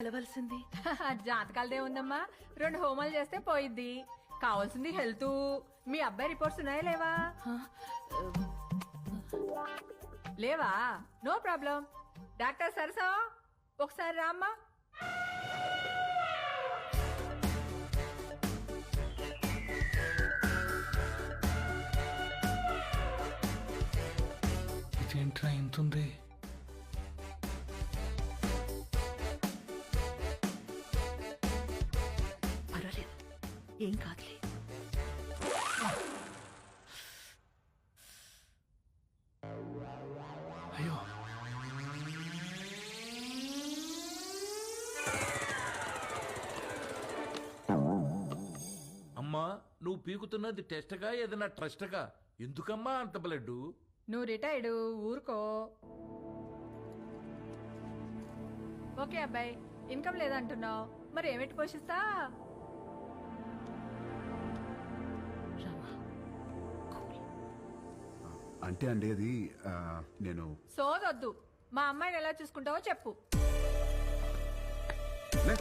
కలవలసింది జాతకాలదే ఉందమ్మా 2 హోమాలు చేస్తే పోయిద్ది. కావాల్సింది హెల్త్. మీ అబ్బాయి రిపోర్ట్స్ ఉన్నాయా లేవా? లేవా? No problem. డాక్టర్ సరసా ఒకసారి రామ్మా. ఇదేంట్రా ఇంతుంది? పర్వాలేదు, ఏం కాదులే. అయ్యో, అమ్మా నువ్వు పీకుతున్నది టెస్ట్గా ఏదైనా ట్రస్ట్గా? ఎందుకమ్మా అంత బ్లడ్? నువ్వు రిటైర్డ్, ఊరుకో. ఓకే అబ్బాయి, ఇన్కమ్ లేదంటున్నావు, మరి ఏమిటి పోషిస్తా? రామా, అంటే అండి అది నేను సోదొద్దు. మా అమ్మాయిని ఎలా చూసుకుంటావో చెప్పు. లే.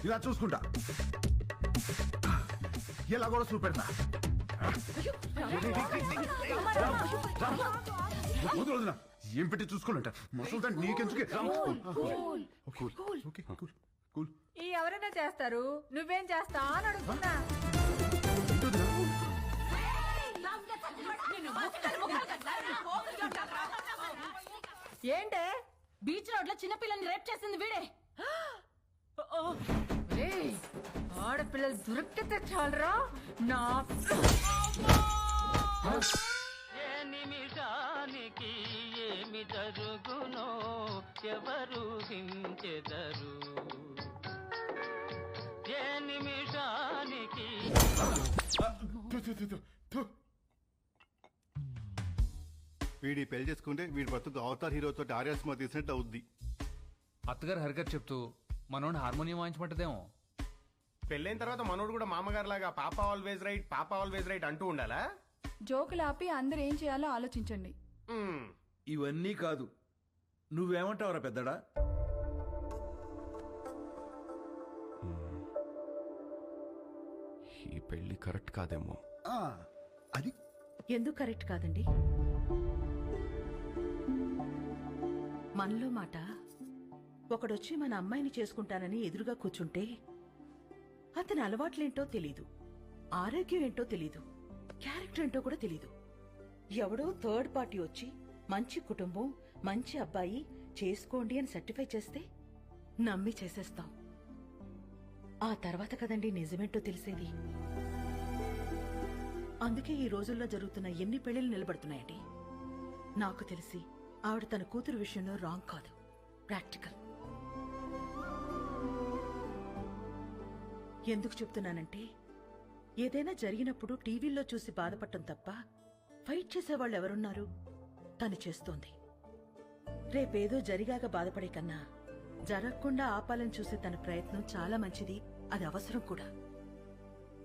ఇలా చూసుకుంటా, ఇలా కూడా చూపెడతా. వదినా, ఏం పెట్టి చూసుకోవాలంట మసలు నీకెందుకే. ఈ ఎవరైనా చేస్తారు, నువ్వేం చేస్తా అని అడుగుతున్నా. ఏంటే? బీచ్ రోడ్ లో చిన్నపిల్లని రేప్ చేసింది వీడే. ఏయ్, ఆడపిల్లలు దొరికితే చాలరా నా. ఏ నిమిషానికి ఏమి జరుగునో ఎవరు హించెదరు. ఏ నిమిషానికి వీడి పెళ్లి చేసుకుంటే వీడి బతుకు అవతార్ హీరోతో ఆర్యా సినిమా తీసినట్టు అవుద్ది. అత్తగారు హరికత్ చెప్తూ మనోడిని హార్మోనియం వాయించమంటదేమో. పెళ్ళైన తర్వాత మనోడు కూడా మామగారు లాగా పాప ఆల్వేజ్ రైట్, పాప ఆల్వేజ్ రైట్ అంటూ ఉండాలా? జోకులు ఆపి అందరు ఏం చేయాలో ఆలోచించండి. ఇవన్నీ కాదు, నువ్వేమంటావురా పెద్దడా? ఈ పెళ్లి కరెక్ట్ కాదేమో. అది ఎందుకు కరెక్ట్ కాదండి? మనలో మాట, ఒకడొచ్చి మన అమ్మాయిని చేసుకుంటానని ఎదురుగా కూర్చుంటే అతని అలవాట్లేంటో తెలీదు, ఆరోగ్యం ఏంటో తెలీదు, క్యారెక్టర్ ఏంటో కూడా తెలీదు. ఎవడో థర్డ్ పార్టీ వచ్చి మంచి కుటుంబం, మంచి అబ్బాయి చేసుకోండి అని సర్టిఫై చేస్తే నమ్మి చేసేస్తాం. ఆ తర్వాత కదండి నిజమేంటో తెలిసేది. అందుకే ఈ రోజుల్లో జరుగుతున్న ఎన్ని పెళ్లిళ్ళు నిలబడుతున్నాయండి. నాకు తెలిసి ఆవిడ తన కూతురు విషయంలో రాంగ్ కాదు, ప్రాక్టికల్. ఎందుకు చెప్తున్నానంటే, ఏదైనా జరిగినప్పుడు టీవీల్లో చూసి బాధపడటం తప్ప ఫైట్ చేసేవాళ్ళు ఎవరున్నారు? తను చేస్తోంది. రేపేదో జరిగాక బాధపడే కన్నా జరగకుండా ఆపాలని చూసే తన ప్రయత్నం చాలా మంచిది, అది అవసరం కూడా.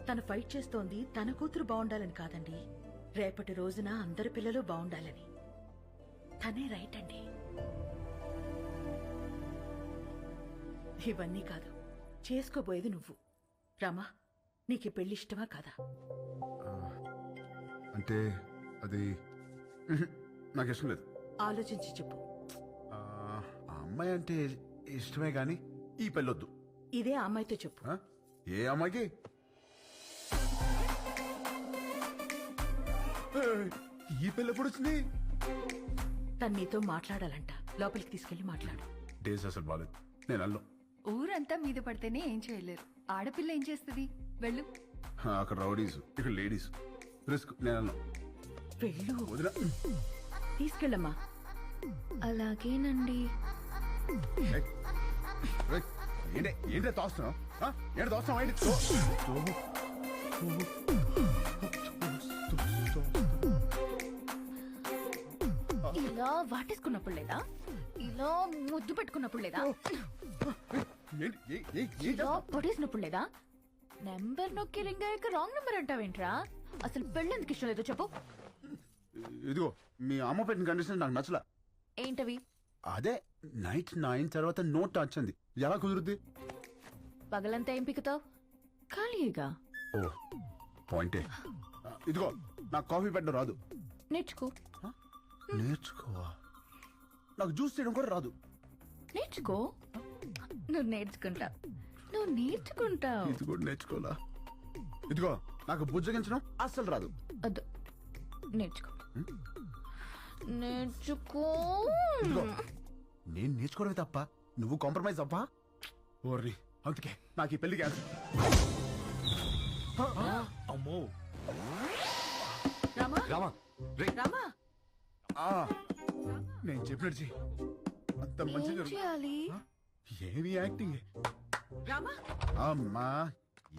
తను ఫైట్ చేస్తోంది తన కూతురు బాగుండాలని కాదండి, రేపటి రోజున అందరి పిల్లలు బాగుండాలని. తనే రైట్ అండి. ఇవన్నీ కాదు, చేసుకోబోయేది నువ్వు. రామా, నీకు పెళ్లి ఇష్టమా కాదా? అంటే అది నాకు ఇష్టం లేదు. ఆలోచించి చెప్పు. ఆ అమ్మాయి అంటే ఇష్టమే గాని ఈ పెళ్ళొద్దు. ఇదే ఆ అమ్మాయితో చెప్పు. ఏ అమ్మాయికి? ఈ పెళ్ళి ఎప్పుడు వచ్చింది? తను నీతో మాట్లాడాలంట, లోపలికి తీసుకెళ్లి మాట్లాడు. డేస్ అసలు బాలేదు, నేను అల్లం. ఊరంతా మీద పడితేనే ఏం చేయలేరు, ఆడపిల్ల ఏం చేస్తుంది? వెళ్ళు. అక్కడ రౌడీస్, ఇక్కడ లేడీస్, రిస్క్. నేను అల్లం. వెళ్ళు, వదినా. తీసుకెళ్ళమ్మా. అలాగేనండి. ఏంటే తోస్తున్నావు? ఏంటి తోస్తున్నావు? ఏంటి ఇలా వాటేసుకున్నప్పుడు లేదా? ఇలా ముద్దు పెట్టుకున్నప్పుడు లేదా? ఇలా పొడేసినప్పుడు లేదా? నెంబర్ నొక్కి రింగ్ అయ్యాక రాంగ్ నెంబర్ అంటావేంట్రా? అసలు పెళ్ళెందుకు ఇష్టం లేదో చెప్పు. ఇదిగో మీ అమ్మ పెట్టిన కండిషన్ నాకు నచ్చలా. ఏంటవి? అదే నైట్ 9 తర్వాత నో టచ్ అంది. ఎలా కుదురుద్ది? పగలంతా ఏం పిక్కుతావు? ఖాళీగా ఓ పాయింటే. ఇదిగో నాకు కాఫీ పెట్టడం రాదు. నేర్చుకో. నేర్చుకోవా? నాకు జ్యూస్ చేయడం కూడా రాదు. నేర్చుకో. నువ్వు నేర్చుకుంటావు. నువ్వు నేర్చుకుంటావు. ఇది కూడా నేర్చుకోవాలా? ఇదిగో నాకు బుజ్జగించడం అస్సలు రాదు. వద్దు, నేర్చుకో. నేర్చుకో. ఇదిగో నేను నేర్చుకోవడమే తప్ప నువ్వు కాంప్రమైజ్ అవ్వా? ఓర్రి, అందుకే నాకు ఈ పెళ్లి క్యాన్సిల్. అమ్మో రామా రామా రే రామా, నేను చెప్పినట్టు చెయ్యి. అంత మంచిగా ఏం జరుగుతుంది. చేయాలి? ఏమి యాక్టింగ్? రామా అమ్మా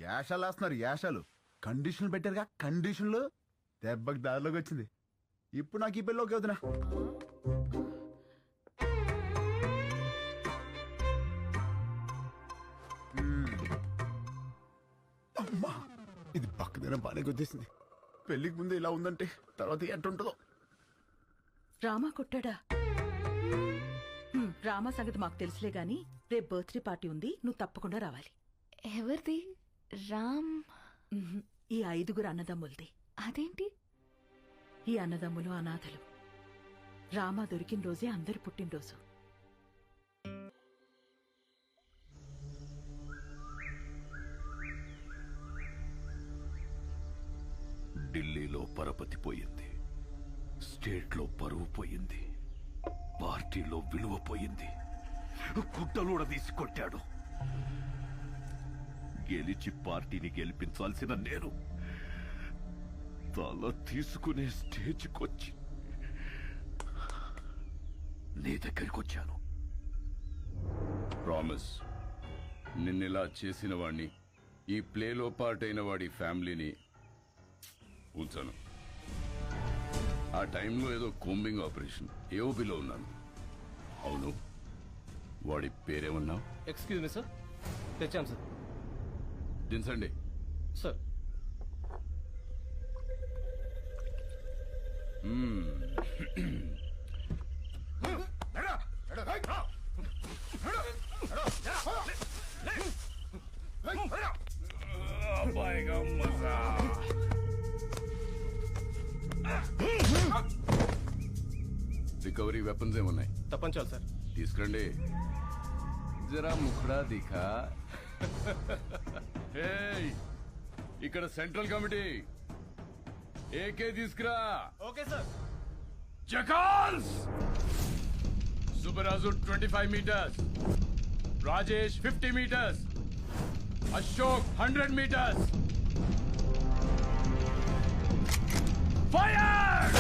యాషాలు వేస్తున్నారు, యాషాలు. కండిషన్లు పెట్టారుగా, కండిషన్లు. దెబ్బకి దారిలోకి వచ్చింది. ఇప్పుడు నాకు ఈ పెళ్ళిలోకి అవుతున్నా. అమ్మా ఇది పక్కదైనా బాగానే గుర్తిస్తుంది. పెళ్లికి ముందు ఇలా ఉందంటే తర్వాత ఎట్టుంటుందో. రామా కొట్టాడా? రామా సంగతి మాకు తెలుసులే గాని రేపు బర్త్డే పార్టీ ఉంది, నువ్వు తప్పకుండా రావాలి. ఎవరిది? రామ్? ఈ 5 అన్నదమ్ములది. అదేంటి? ఈ అన్నదమ్ములు అనాథలు. రామా దొరికిన రోజే అందరి పుట్టినరోజు. ఢిల్లీలో పరపతి పోయింది, స్టేట్లో పరువు పోయింది, పార్టీలో విలువ పోయింది. గుడ్డలూడ తీసుకొట్టాడు. గెలిచి పార్టీని గెలిపించాల్సిన నేను తల తీసుకునే స్టేజ్కొచ్చి నీ దగ్గరికి వచ్చాను. ప్రామిస్, నిన్నెలా చేసిన వాణ్ణి, ఈ ప్లేలో పార్ట్ అయిన వాడి ఫ్యామిలీని ఉంచాను. ఆ టైంలో ఏదో కోంబింగ్ ఆపరేషన్ ఏఓబిలో ఉన్నాను. అవును, వాడి పేరేమన్నావు? ఎక్స్క్యూజ్ మీ సార్, తెచ్చాం సార్. దించండి సార్. రికవరీ వెపన్స్ ఏమున్నాయి? తప్పంచాలి సార్. తీసుకురండి. జరా ముఖడా దిఖా. ఏయ్, ఇక్కడ సెంట్రల్ కమిటీ ఏకే తీసుకురా. Okay sir. జకాల్స్ Subbaraju 25 meters, Rajesh 50 meters, Ashok 100 meters. Fire!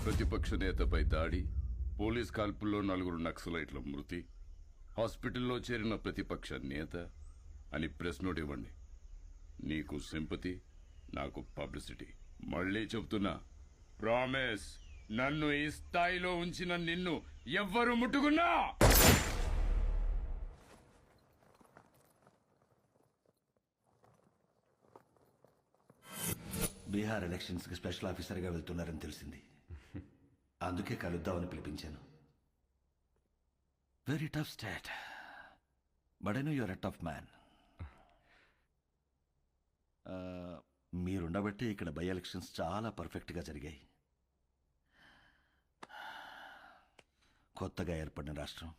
ప్రతిపక్ష నేతపై దాడి, పోలీస్ కాల్పుల్లో 4 నక్సలైట్ల మృతి, హాస్పిటల్లో చేరిన ప్రతిపక్ష నేత అని ప్రెస్ నోట్ ఇవ్వండి. నీకు సింపతి, నాకు పబ్లిసిటీ. మళ్ళీ చెప్తున్నా, ప్రామిస్, నన్ను ఈ స్థాయిలో ఉంచిన నిన్ను ఎవ్వరు ముట్టుకున్నా బీహార్ ఎలక్షన్స్ కి స్పెషల్ ఆఫీసర్గా వెళ్తున్నారని తెలిసింది. అందుకే కలుద్దామని పిలిపించాను. Very tough state, but I know your a tough man. మీరుండబట్టి ఇక్కడ బై ఎలక్షన్స్ చాలా పర్ఫెక్ట్గా జరిగాయి. కొత్తగా ఏర్పడిన రాష్ట్రం,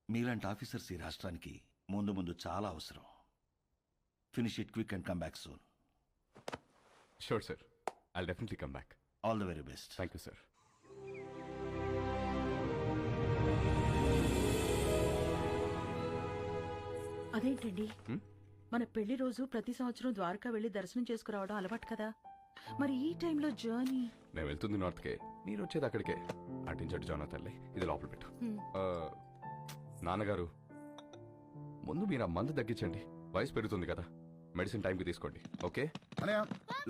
మీలాంటి ఆఫీసర్స్ ఈ రాష్ట్రానికి ముందు ముందు చాలా అవసరం. Finish it quick and come back soon. Sure sir, I will definitely come back. All the very best. Thank you sir. అదేంటండి, మన పెళ్లి రోజు ప్రతి సంవత్సరం ద్వారకా వెళ్లి దర్శనం చేసుకురావడం అలవాటు కదా, మరి ఈ టైంలో జర్నీ? నేను వెళ్తుంది నార్త్కే, మీరు వచ్చేది అక్కడికే. అటించట్టు జానా తల్లి, ఇది లోపల పెట్టు. నాన్నగారు, ముందు మీరు ఆ మందు తగ్గించండి, వయసు పెరుగుతుంది కదా. మెడిసిన్ టైంకి తీసుకోండి, ఓకే?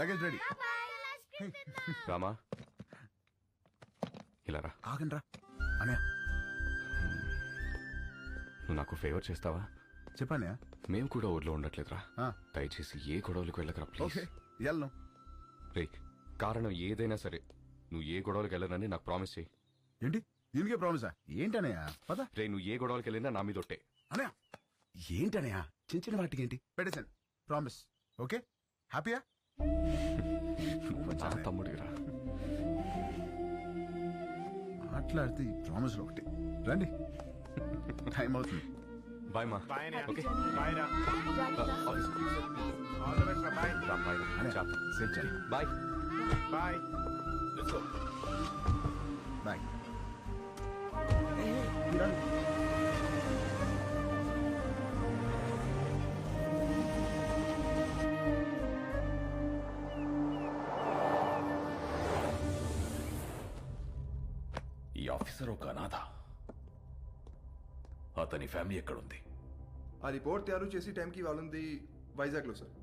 Luggage ready. రామా ఇలా రా. ఆగండి రా అనే నువ్వు నాకు ఫేవర్ చేస్తావా? చెప్పానే. మేము కూడా ఊర్లో ఉండట్లేదురా. దయచేసి ఏ గొడవలకు వెళ్ళకరా ప్లీజ్. ఓకే వెళ్ళను. రే కారణం ఏదైనా సరే నువ్వు ఏ గొడవలకు వెళ్ళనని నాకు ప్రామిస్ చేయి. ఏంటి దీనికే ప్రామిసా? ఏంటనయా పద. రే నువ్వు ఏ గొడవలకు వెళ్ళినా నా మీద ఒట్టే. అనయా ఏంటనయా చిన్న చిన్న వాటికి ఏంటి పెట్టేశాను. ప్రామిస్. ఓకే హ్యాపీయా? నా తమ్ముడిరా. మాట్లాడితే ఈ ప్రామిస్లో ఒకటి. రండి టైం అవుతుంది. బాయ్ మా. బాయ్ ఓకే బాయ్ రా. ఆఫీస్. ఆల్ ది బెస్ట్ రా. Bye bye. అనయా సేఫ్ చేయి. Bye. Bye. Let's go. Bye. ఈ ఆఫీసర్ ఒక అనాథ. అతని ఫ్యామిలీ ఎక్కడుంది? ఆ రిపోర్ట్ తయారు చేసే టైంకి వాళ్ళుంది వైజాగ్లో సార్.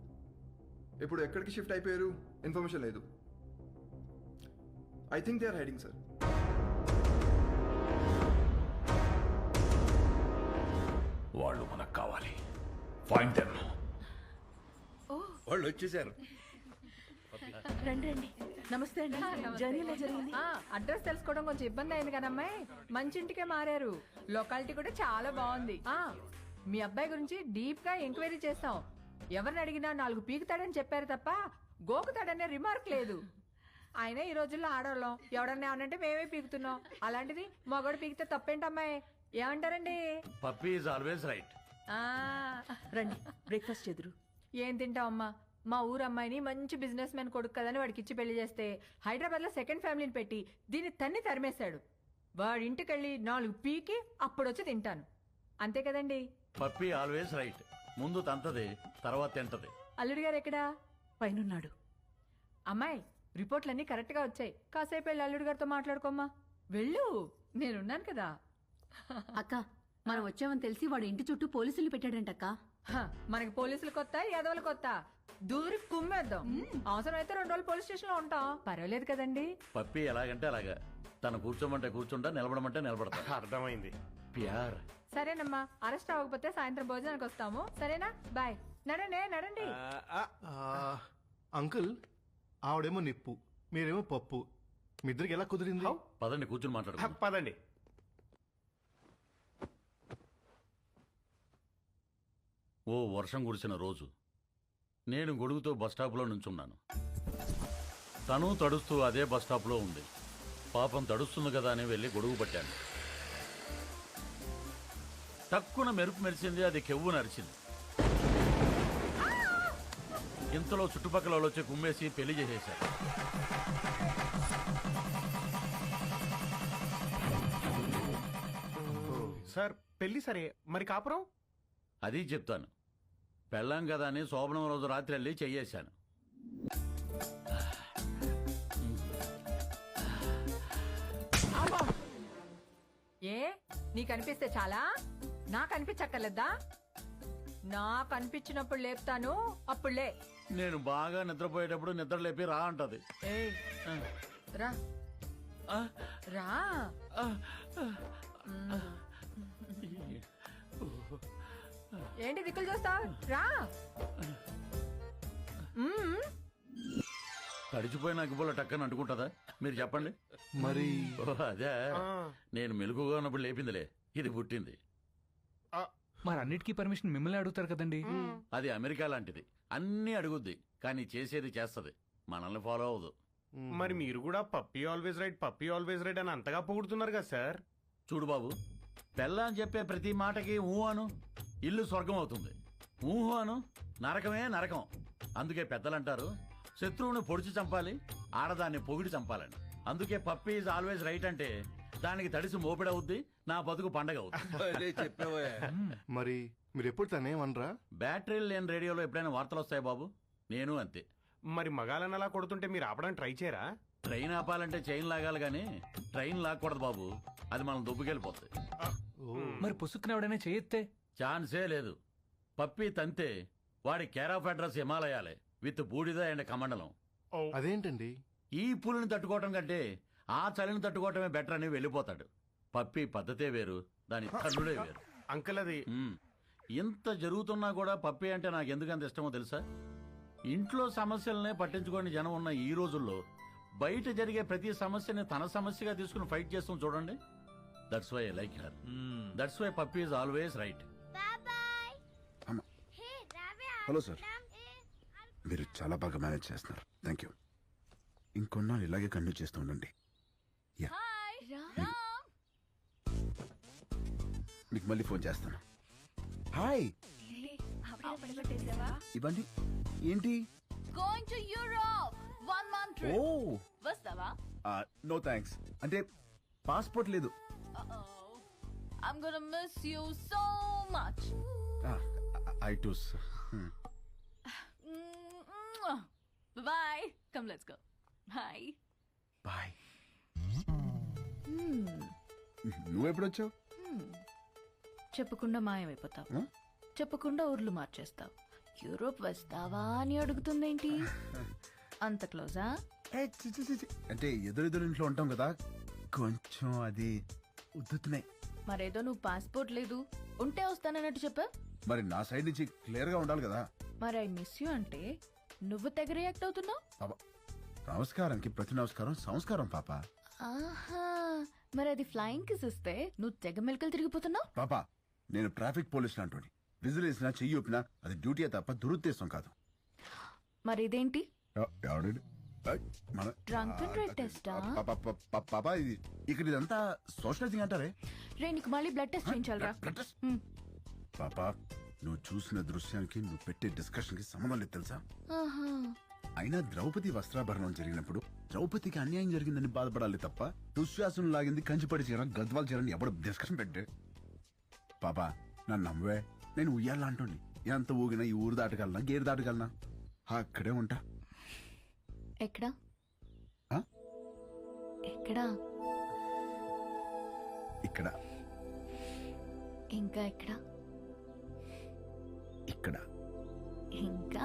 ఇప్పుడు ఎక్కడికి షిఫ్ట్ అయిపోయారు ఇన్ఫర్మేషన్ లేదు. I think they are hiding sir. వాళ్ళు మనకు కావాలి. Find them. వాళ్ళు వచ్చేసారు. రండి రండి. నమస్తే అండి. జర్నీ ఎలా జరిగింది? అడ్రస్ తెలుసుకోవడం కొంచెం ఇబ్బంది అయింది కదమ్మాయి. మంచి ఇంటికే మారారు. లొకాలిటీ కూడా చాలా బాగుంది. మీ అబ్బాయి గురించి డీప్ గా ఎంక్వైరీ చేస్తాం. ఎవరిని అడిగినా 4 పీకుతాడని చెప్పారు తప్ప గోకుతాడనే రిమార్క్ లేదు. ఆయన ఈ రోజుల్లో ఆడవాళ్ళం. ఎవడన్నా ఏమనంటే మేమే పీకుతున్నాం. అలాంటిది మగోడు పీకితే తప్పేంటమ్మాయి? ఏమంటారండి? Puppy is always right. రండి బ్రేక్ఫాస్ట్ ఎదురు. ఏం తింటావమ్మా? మా ఊరు అమ్మాయిని మంచి బిజినెస్ మ్యాన్ కొడుకు కదని వాడికి ఇచ్చి పెళ్లి చేస్తే హైదరాబాద్ లో సెకండ్ ఫ్యామిలీని పెట్టి దీన్ని తన్ని తరిమేశాడు. వాడి ఇంటికెళ్ళి 4 పీకి అప్పుడొచ్చి తింటాను. అంతే కదండి? Puppy always right. ముందు తంతది, తర్వాత తింటది. అల్లుడు గారు ఎక్కడా? పైనున్నాడు. అమ్మాయి రిపోర్ట్లన్నీ కరెక్ట్ గా వచ్చాయి. కాసేపు వెళ్ళి అల్లుడు గారితో మాట్లాడుకోమ్మా. వెళ్ళు, నేనున్నాను కదా. అక్క మనం వచ్చామని తెలిసి వాడు ఇంటి చుట్టూ పోలీసులు పెట్టాడంటక్క. మనకి పోలీసులు కొత్త, యాదవులు కొత్త. దూరి కుమ్మేద్దాం. అవసరం అయితే 2 రోజులు పోలీస్ స్టేషన్ లో ఉంటాం. పర్వాలేదు కదండి? పప్పీ ఎలాగంటే అలాగా. తను కూర్చోమంటే కూర్చుంటా, నిలబడమంటే నిలబడతా. అర్థమైంది. ప్యార్. సరేనమ్మా, అరెస్ట్ అవ్వకపోతే సాయంత్రం భోజనానికి వస్తాము. సరేనా? బాయ్. నడండి. అంకుల్ ఆవిడేమో నిప్పు, మీరేమో పప్పు. మీ ఇద్దరికి ఎలా కుదిరింది? పదండి కూర్చుని మాట్లాడు. పదండి. ఓ వర్షం కురిసిన రోజు నేను గొడుగుతో బస్టాప్లో నుంచున్నాను. తను తడుస్తూ అదే బస్టాప్లో ఉంది. పాపం తడుస్తుంది కదా అని వెళ్ళి గొడుగు పట్టాను. తక్కువ మెరుపు మెరిసింది. అది కెవ్వు నరిచింది. ఇంతలో చుట్టుపక్కల వాళ్ళు వచ్చి కుమ్మేసి పెళ్లి చేసేశారు. సార్ పెళ్లి సరే, మరి కాపురం? అది చెప్తాను. పెళ్ళాం కదా అని శోభనం రోజు రాత్రి వెళ్ళి చెయ్యేశాను. ఏ నీకు అనిపిస్తే చాలా? నాకు అనిపించక్కర్లేదా? నాకు అనిపించినప్పుడు లేపుతాను, అప్పుడులే. నేను బాగా నిద్రపోయేటప్పుడు నిద్ర లేపి రా అంటది. రా రా. ఏంటి దిక్కులు చూస్తావు? రా. తడిచిపోయిన అగ్గిపుల్ల టక్కని అంటుకుంటుందా? మీరు చెప్పండి. మరి అదే నేను మెలుగుగా ఉన్నప్పుడు లేపిందిలే. ఇది పుట్టింది. మరి అన్నిటికీ పర్మిషన్ మిమ్మల్ని అడుగుతారు కదండి. అది అమెరికా లాంటిది. అన్నీ అడుగుద్ది, కానీ చేసేది చేస్తది. మనల్ని ఫాలో అవ్వదు. మరి మీరు కూడా పప్పీ ఆల్వేస్ రైట్ అని అంతగా పొగుడుతున్నారు కదా సార్. చూడు బాబు, పెళ్ళాం చెప్పే ప్రతి మాటకి ఊహు అను, ఇల్లు స్వర్గం అవుతుంది. ఊహు అను, నరకమే నరకం. అందుకే పెద్దలంటారు, శత్రువుని పొడిచి చంపాలి, ఆడదాన్ని పొగిడి చంపాలని. అందుకే పప్పీ ఈజ్ ఆల్వేస్ రైట్ అంటే దానికి తడిసి మోపిడవుద్ది, నా బతుకు పండగ అవుతుంది. మరి మీరు ఎప్పుడు తనేమనరా? బ్యాటరీలు లేని రేడియోలో ఎప్పుడైనా వార్తలు వస్తాయి బాబు. నేను అంతే. మరి మగాలని అలా కొడుతుంటే మీరు ఆపడానికి ట్రై చేయరా? ట్రైన్ ఆపాలంటే చైన్ లాగాలి కానీ ట్రైన్ లాక్కూడదు బాబు. అది మనం దుబ్బుకెళ్ళిపోతుంది. మరి పుసుక్కున ఎవడైనా చేయెత్తే? ఛాన్సే లేదు. పప్పి తంతే వాడి కేర్ ఆఫ్ అడ్రస్ హిమాలయాలే విత్ బూడిద అండ్ కమండలం. అదేంటండి? ఈ పులిని తట్టుకోవటం కంటే ఆ చలిని తట్టుకోవటమే బెటర్ అని వెళ్ళిపోతాడు. పప్పి పద్ధతే వేరు, దాని తల్లుడే వేరు. అంకుల్ అది ఇంత జరుగుతున్నా కూడా పప్పి అంటే నాకు ఎందుకంత ఇష్టమో తెలుసా? ఇంట్లో సమస్యలనే పట్టించుకోని జనం ఉన్న ఈ రోజుల్లో బయట జరిగే ప్రతి సమస్యని తన సమస్యగా తీసుకుని ఫైట్ చేస్తాం చూడండి. That's why I like her. That's why puppy is always right. Hello sir, మీరు చాలా బాగా మేనేజ్ చేస్తున్నారు. Thank you. ఇంకొన్నాళ్ళు ఇలాగే కంటిన్యూ చేస్తూ ఉండండి. యా, మీకు మళ్ళీ ఫోన్ చేస్తాను. హాయ్, ఇవ్వండి. ఏంటి? Going to Europe 1 month trip. ఓ, వస్తావా? No thanks. అంటే పాస్పోర్ట్ లేదు. I'm gonna miss you so much. I too. Bye. Come, let's go. Bye. Bye. నువ్వెప్పుడు వచ్చావు? చెప్పకుండా మాయమైపోతావు, చెప్పకుండా ఊర్లు మార్చేస్తావు. యూరోప్ వస్తావా అని అడుగుతుందేంటి? అంత క్లోజా? అంటే ఎదురెదురు ఇంట్లో ఉంటాం కదా, కొంచెం అది ఉద్దుతున్నాయి. మరేదో నువ్వు పాస్పోర్ట్ లేదు, ఉంటే వస్తానన్నట్టు చెప్పా. మరి నా సైడ్ నుంచి క్లియర్ గా ఉండాలి కదా. మరి ఐ మిస్ యూ అంటే నువ్వు తెగ రియాక్ట్ అవుతున్నావు. పాప, నమస్కారానికి ప్రతి నమస్కారం సంస్కారం పాప. ఆహా, మరి అది ఫ్లయింగ్ కిస్ ఇస్తే నువ్వు తెగ మెలకలు తిరిగిపోతున్నావు. పాప, నేను ట్రాఫిక్ పోలీస్ లాంటి విజిల్ వేసినా చెయ్యి ఊపినా అది డ్యూటీ తప్ప దురుద్దేశం కాదు. మరి ఇదేంటి? ఎవడండి? మన డ్రంక్ అండ్ డ్రైవ్ టెస్టా? పాప, ఇది ఇక్కడ ఇదంతా సోషలైజింగ్ అంటారే. రే, నీకు మళ్ళీ బ్లడ్ టెస్ట్ చేయించాలరా? పాప, నువ్వు చూసిన దృశ్యానికి నువ్వు పెట్టే డిస్కషన్ కి సంబంధం లేదు తెలుసా? ఆహా. అయినా ద్రౌపది వస్త్రాభరణం జరిగినప్పుడు ద్రౌపదికి అన్యాయం జరిగిందని బాధపడాలి తప్ప దుశ్శాసనం లాగింది కంచిపడి చీర గద్వాల్ చీరని ఎవడు డిస్కషన్ పెట్టే. పాపా, నన్ను నమ్మవే, నేను ఉయ్యాలా అంటోండి. ఎంత ఊగినా ఈ ఊరు దాటగలనా, గేరు దాటగలనా? అక్కడే ఉంటా. ఎక్కడా? ఎక్కడా? ఇక్కడ. ఇంకా ఎక్కడా? ఇక్కడ. ఇంకా